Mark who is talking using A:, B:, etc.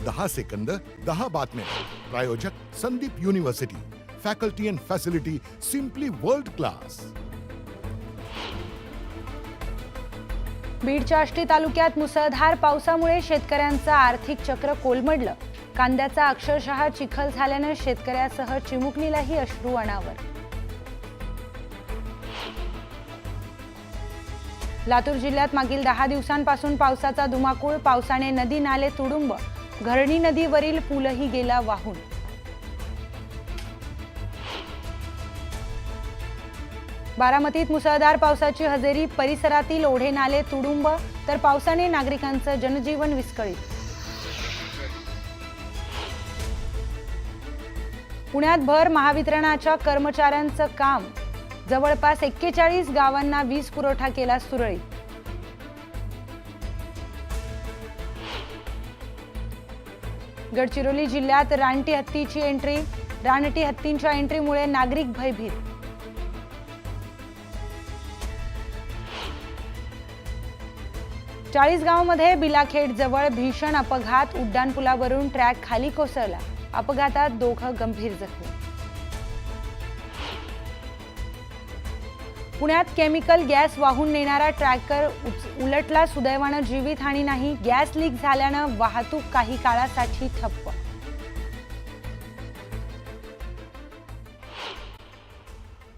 A: 10 second 10 बातम्या. प्रायोजक Sandeep university. Faculty and facility simply world class.
B: बीडच्या आष्टी तालुक्यात मुसळधार पावसामुळे शेतकऱ्यांचं आर्थिक चक्र कोलमडलं. कांद्याचा अक्षरशः चिखल झाल्यानं शेतकऱ्यासह चिमुकलीलाही अश्रू अनावर. लातूर जिल्ह्यात मागील 10 दिवसांपासून पावसाचा धुमाकूळ. पावसाने नदी नाले तुडुंब. घरणी नदीवरील पूलही गेला वाहून. बारामतीत मुसळधार पावसाची हजेरी. परिसरातील ओढे नाले तुडुंब तर पावसाने नागरिकांचं जनजीवन विस्कळीत. पुण्यात भर महावितरणाच्या कर्मचाऱ्यांचं काम. जवळपास 41 गावांना वीज पुरवठा केला सुरळीत. गडचिरोली जिल्ह्यात रानटी हत्तीची एंट्री. रानटी हत्तींच्या एंट्रीमुळे नागरिक भयभीत. चाळीसगावमध्ये बिलाखेड जवळ भीषण अपघात. उड्डाणपुलावरून ट्रॅक खाली कोसळला. अपघातात 2 गंभीर जखमी. पुण्यात केमिकल गॅस वाहून नेणारा ट्रॅकर उलटला. सुदैवानं जीवितहानी नाही. गॅस लीक झाल्यानं वाहतूक काही काळासाठी ठप्प.